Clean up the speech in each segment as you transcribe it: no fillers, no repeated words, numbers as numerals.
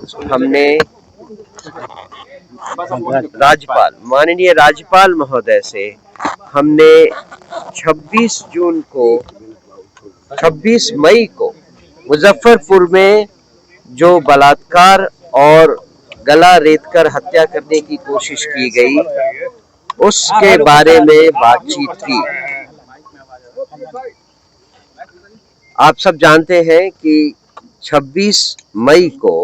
हमने राज्यपाल माननीय राज्यपाल महोदय से हमने 26 मई को मुजफ्फरपुर में जो बलात्कार और गला रेतकर हत्या करने की कोशिश की गई उसके बारे में बातचीत की। आप सब जानते हैं कि 26 मई को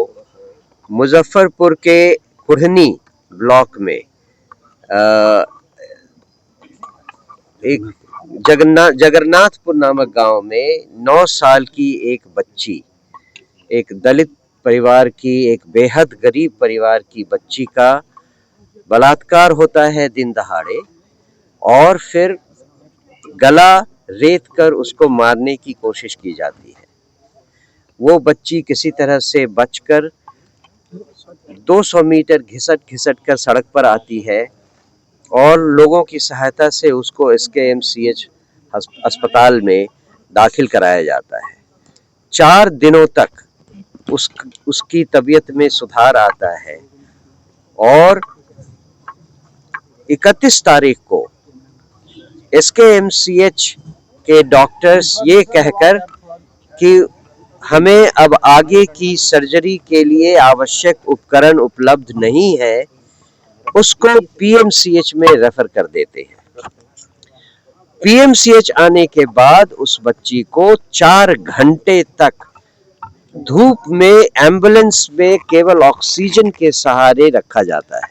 मुजफ्फरपुर के कुढ़नी ब्लॉक में एक जगन्नाथपुर नामक गांव में 9 साल की एक बच्ची, एक दलित परिवार की, एक बेहद गरीब परिवार की बच्ची का बलात्कार होता है दिन दहाड़े और फिर गला रेत कर उसको मारने की कोशिश की जाती है। वो बच्ची किसी तरह से बचकर 200 मीटर घिसट कर सड़क पर आती है और लोगों की सहायता से उसको SKMCH अस्पताल में दाखिल कराया जाता है। 4 दिनों तक उसकी तबीयत में सुधार आता है और 31 तारीख को SKMCH के डॉक्टर्स ये कहकर कि हमें अब आगे की सर्जरी के लिए आवश्यक उपकरण उपलब्ध नहीं है, उसको PMCH में रेफर कर देते हैं। PMCH आने के बाद उस बच्ची को 4 घंटे तक धूप में एम्बुलेंस में केवल ऑक्सीजन के सहारे रखा जाता है।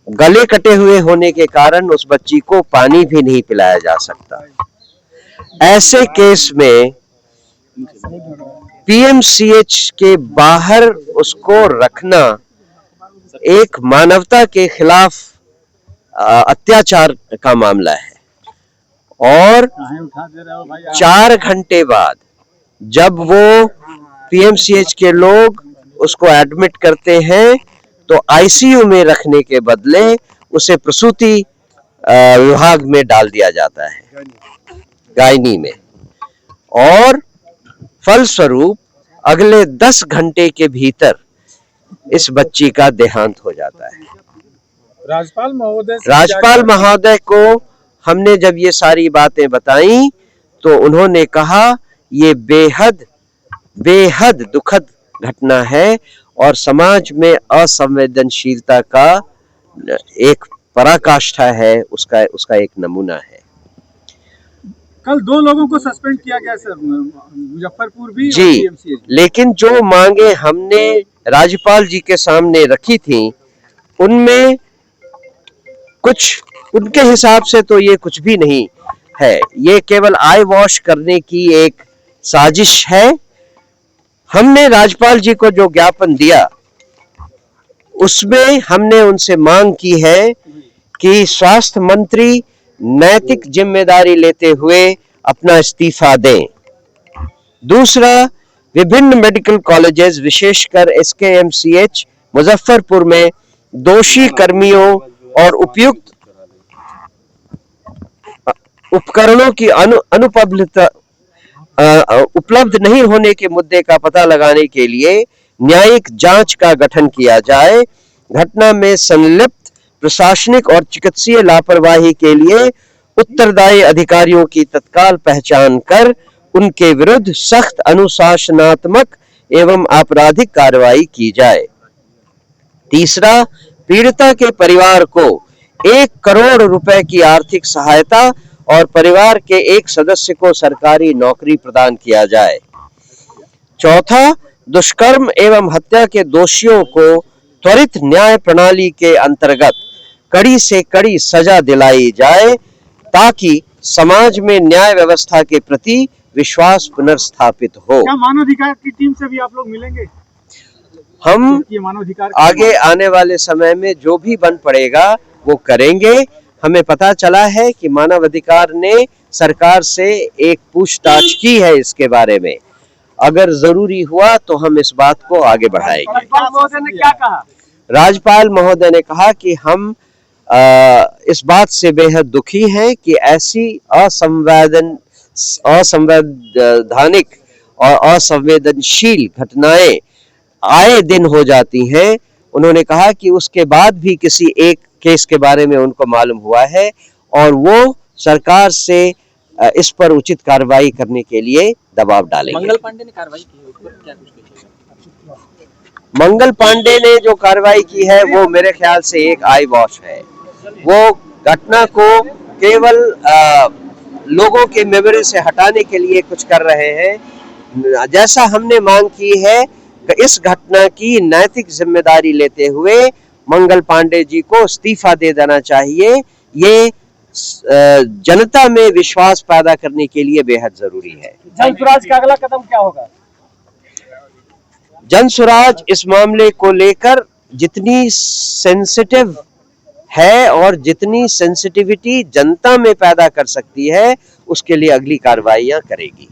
गले कटे हुए होने के कारण उस बच्ची को पानी भी नहीं पिलाया जा सकता। ऐसे केस में PMCH के बाहर उसको रखना एक मानवता के खिलाफ अत्याचार का मामला है। और 4 घंटे बाद जब वो PMCH के लोग उसको एडमिट करते हैं तो ICU में रखने के बदले उसे प्रसूति विभाग में डाल दिया जाता है, गायनी में, और फलस्वरूप अगले 10 घंटे के भीतर इस बच्ची का देहांत हो जाता है। राज्यपाल महोदय को हमने जब ये सारी बातें बताई तो उन्होंने कहा ये बेहद दुखद घटना है और समाज में असंवेदनशीलता का एक पराकाष्ठा है, उसका एक नमूना है। कल 2 लोगों को सस्पेंड किया गया सर, मुजफ्फरपुर भी जी, लेकिन जो मांगे हमने राज्यपाल जी के सामने रखी थी उनमें कुछ उनके हिसाब से तो ये कुछ भी नहीं है, ये केवल आई वॉश करने की एक साजिश है। हमने राज्यपाल जी को जो ज्ञापन दिया उसमें हमने उनसे मांग की है कि स्वास्थ्य मंत्री नैतिक जिम्मेदारी लेते हुए अपना इस्तीफा दें। दूसरा, विभिन्न मेडिकल कॉलेजेस विशेषकर SKMCH मुजफ्फरपुर में दोषी कर्मियों और उपयुक्त उपकरणों की उपलब्ध नहीं होने के मुद्दे का पता लगाने के लिए न्यायिक जांच का गठन किया जाए। घटना में संलिप्त प्रशासनिक और चिकित्सीय लापरवाही के लिए उत्तरदायी अधिकारियों की तत्काल पहचान कर उनके विरुद्ध सख्त अनुशासनात्मक एवं आपराधिक कार्रवाई की जाए। तीसरा, पीड़िता के परिवार को 1 करोड़ रुपए की आर्थिक सहायता और परिवार के एक सदस्य को सरकारी नौकरी प्रदान किया जाए। चौथा, दुष्कर्म एवं हत्या के दोषियों को त्वरित न्याय प्रणाली के अंतर्गत कड़ी से कड़ी सजा दिलाई जाए ताकि समाज में न्याय व्यवस्था के प्रति विश्वास पुनर्स्थापित हो। क्या मानवाधिकार की टीम से भी आप लोग मिलेंगे? हम आगे आने वाले समय में जो भी बन पड़ेगा वो करेंगे। हमें पता चला है कि मानवाधिकार ने सरकार से एक पूछताछ की है इसके बारे में, अगर जरूरी हुआ तो हम इस बात को आगे बढ़ाएंगे। राज्यपाल महोदय ने क्या कहा? राज्यपाल महोदय ने कहा कि हम इस बात से बेहद दुखी हैं कि ऐसी असंवैधानिक और असंवेदनशील घटनाएं आए दिन हो जाती हैं। उन्होंने कहा कि उसके बाद भी किसी एक केस के बारे में उनको मालूम हुआ है और वो सरकार से इस पर उचित कार्रवाई करने के लिए दबाव डालेंगे। मंगल पांडे ने कार्रवाई की है, उस पर क्या कुछ कहिएगा? मंगल पांडे ने जो कार्रवाई की है वो मेरे ख्याल से एक आई वॉश है। वो घटना को केवल लोगों के मेमोरी से हटाने के लिए कुछ कर रहे हैं। जैसा हमने मांग की है कि इस घटना की नैतिक जिम्मेदारी लेते हुए मंगल पांडे जी को इस्तीफा दे देना चाहिए। ये जनता में विश्वास पैदा करने के लिए बेहद जरूरी है। जनसुराज का अगला कदम क्या होगा? जनसुराज इस मामले को लेकर जितनी सेंसिटिव है और जितनी सेंसिटिविटी जनता में पैदा कर सकती है उसके लिए अगली कार्रवाइयां करेगी।